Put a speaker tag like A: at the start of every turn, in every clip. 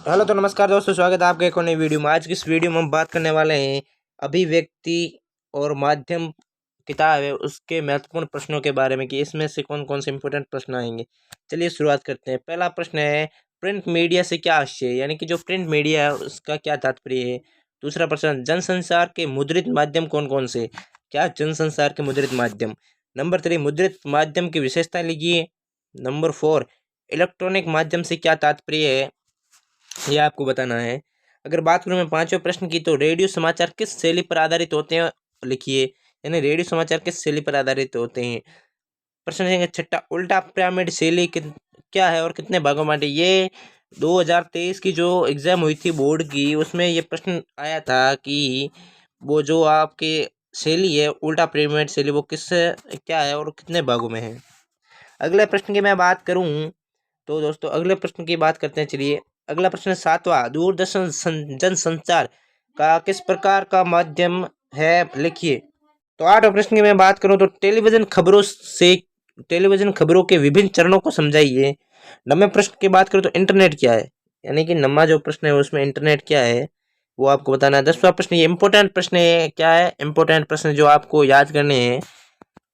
A: Hello तो नमस्कार दोस्तों, स्वागत है आपके एक और नई वीडियो में। आज की इस वीडियो में हम बात करने वाले हैं अभिव्यक्ति और माध्यम किताब है उसके महत्वपूर्ण प्रश्नों के बारे में कि इसमें से कौन कौन से इंपॉर्टेंट प्रश्न आएंगे। चलिए शुरुआत करते हैं। पहला प्रश्न है, प्रिंट मीडिया से क्या आशय है, यानी कि जो प्रिंट मीडिया है उसका क्या तात्पर्य है। दूसरा प्रश्न, जनसंचार के मुद्रित माध्यम कौन कौन से, क्या जनसंचार के मुद्रित माध्यम। नंबर 3, मुद्रित माध्यम की विशेषता लिखिए। नंबर 4, इलेक्ट्रॉनिक माध्यम से क्या तात्पर्य है, ये आपको बताना है। अगर बात करूं मैं पांचवें प्रश्न की, तो रेडियो समाचार किस शैली पर आधारित होते हैं, लिखिए। यानी रेडियो समाचार किस शैली पर आधारित होते हैं। प्रश्न संख्या छठा, उल्टा पिरामिड शैली क्या है और कितने भागों में बांटे। ये 2023 की जो एग्जाम हुई थी बोर्ड की, उसमें ये प्रश्न आया था कि वो जो आपके शैली है उल्टा पिरामिड शैली, वो किस क्या है और कितने भागों में है। अगले प्रश्न की मैं बात करूं तो दोस्तों अगले प्रश्न की बात करते हैं। चलिए, अगला प्रश्न सातवां, दूरदर्शन जनसंचार का किस प्रकार का माध्यम है, लिखिए। तो आठवें प्रश्न की मैं बात करूं तो टेलीविजन खबरों के विभिन्न चरणों को समझाइए। नवें प्रश्न की बात करूं तो इंटरनेट क्या है, यानी कि नवा जो प्रश्न है उसमें इंटरनेट क्या है वो आपको बताना है। 10वां प्रश्न, ये इंपॉर्टेंट प्रश्न है, क्या है इंपॉर्टेंट प्रश्न जो आपको याद करने हैं।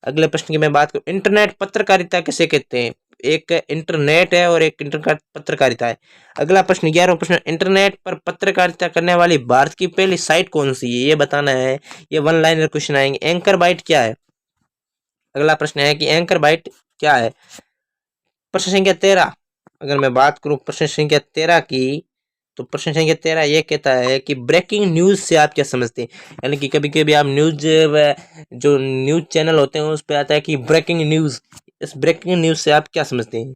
A: अगले प्रश्न की मैं बात करूं, इंटरनेट पत्रकारिता किसे कहते हैं। एक इंटरनेट है और एक इंटरनेट पत्रकारिता है। अगला प्रश्न 11वां प्रश्न, इंटरनेट पर पत्रकारिता करने वाली भारत की पहली साइट कौन सी है, ये बताना है। ये वन लाइनर क्वेश्चन आएंगे। एंकर बाइट क्या है। अगला प्रश्न है कि एंकर बाइट क्या है। प्रश्न संख्या 13, अगर मैं बात करूं प्रश्न संख्या 13 की, तो प्रश्न संख्या 13 ये कहता है कि ब्रेकिंग न्यूज से आप क्या समझते हैं। यानी कि कभी कभी आप जो न्यूज चैनल होते हैं उस पर आता है कि ब्रेकिंग न्यूज, इस ब्रेकिंग न्यूज से आप क्या समझते हैं।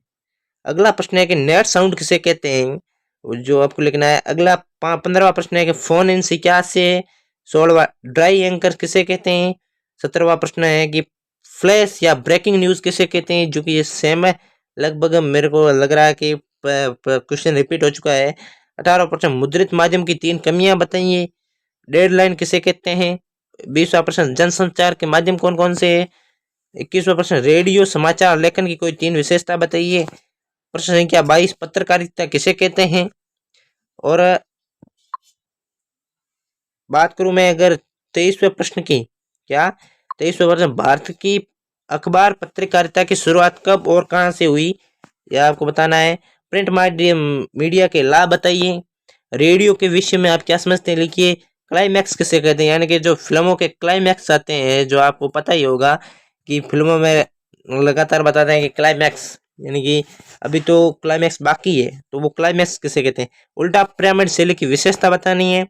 A: अगला प्रश्न है कि नेट साउंड किसे कहते हैं, जो आपको लिखना है। अगला 15वां प्रश्न है कि फोन इन से क्या से। 16वां, ड्राई एंकर किसे कहते हैं। 17वां प्रश्न है कि फ्लैश या ब्रेकिंग न्यूज किसे कहते हैं, जो कि ये सेम है, लगभग मेरे को लग रहा है कि क्वेश्चन रिपीट हो चुका है। 18वां प्रश्न, मुद्रित माध्यम की 3 कमियां बताइए। डेडलाइन किसे कहते हैं। 20वां प्रश्न, जनसंचार के माध्यम कौन कौन से है। 21वां प्रश्न, रेडियो समाचार लेखन की कोई 3 विशेषता बताइए। प्रश्न संख्या 22, पत्रकारिता किसे कहते हैं। और बात करूं मैं अगर 23वें प्रश्न की, क्या 23वें प्रश्न, भारत की अखबार पत्रकारिता की शुरुआत कब और कहां से हुई, यह आपको बताना है। प्रिंट मीडिया के लाभ बताइए। रेडियो के विषय में आप क्या समझते हैं, लिखिए। क्लाइमैक्स किसे कहते हैं, यानी कि जो फिल्मों के क्लाइमैक्स आते हैं, जो आपको पता ही होगा कि फिल्मों में लगातार बताते हैं कि क्लाइमैक्स, यानी कि अभी तो क्लाइमैक्स बाकी है, तो वो क्लाइमैक्स किसे कहते हैं। उल्टा पिरामिड शैली की विशेषता बतानी है।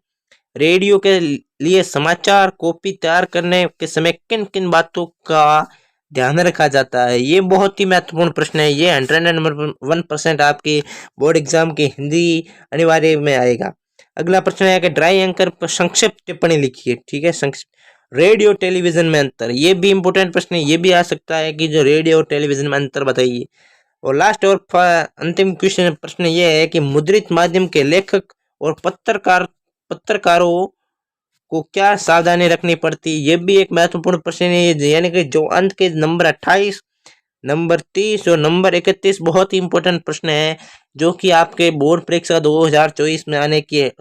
A: रेडियो के लिए समाचार कॉपी तैयार करने के समय किन किन बातों का ध्यान रखा जाता है, ये बहुत ही महत्वपूर्ण प्रश्न है। ये 101% आपके बोर्ड एग्जाम की हिंदी अनिवार्य में आएगा। अगला प्रश्न है कि ड्राई एंकर पर संक्षिप्त टिप्पणी लिखिए। ठीक है, संक्षिप्त। रेडियो टेलीविजन में अंतर, ये भी इंपॉर्टेंट प्रश्न है, ये भी आ सकता है कि जो रेडियो और टेलीविजन में अंतर बताइए। और लास्ट और अंतिम क्वेश्चन प्रश्न ये है कि मुद्रित माध्यम के लेखक और पत्रकारों को क्या सावधानी रखनी पड़ती है, ये भी एक महत्वपूर्ण प्रश्न है। यानी कि जो अंत के नंबर 28, नंबर 30 और नंबर 31 बहुत ही इंपॉर्टेंट प्रश्न है, जो कि आपके बोर्ड परीक्षा 2024 में आने के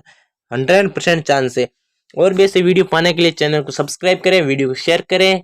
A: 100% चांस है। और भी ऐसे वीडियो पाने के लिए चैनल को सब्सक्राइब करें, वीडियो को शेयर करें।